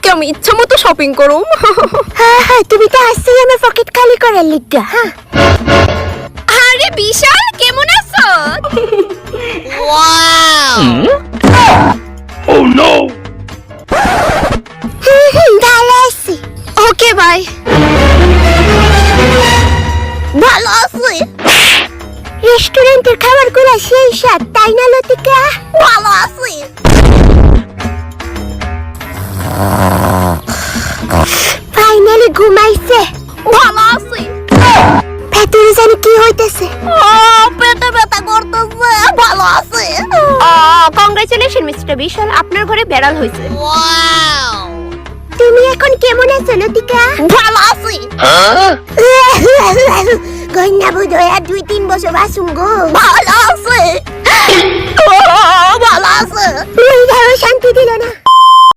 আজকে আমি ইচ্ছা মতো শপিং করুম। হ্যাঁ তুমি তো আসছেই আমার পকেট খালি করার লিগা। হ্যাঁ আরে বিশাল, কেমন আছো? Oh no! ভালো আছি। Okay bye. ভালো আছি। রেস্টুরেন্টের খাবারগুলো সেই স্বাদ, তাই না লতিকা? ভালো আছি। ফাইনালি ঘুমাইছে। ভালো আছি। ভেতরে জানি কি হইতেছে। পেটে ব্যথা করতেছে। ভালো আছে। কংগ্রাচুলেশন মিস্টার বিশাল, আপনার ঘরে বেড়াল হয়েছে। তুমি এখন কেমন আছো লতিকা? ভালো আছি। কন্যা বোধ হয় আর 2-3 বছর বাঁচুম গো। ভালো আছে। ভালো আছে। শান্তি দিল না।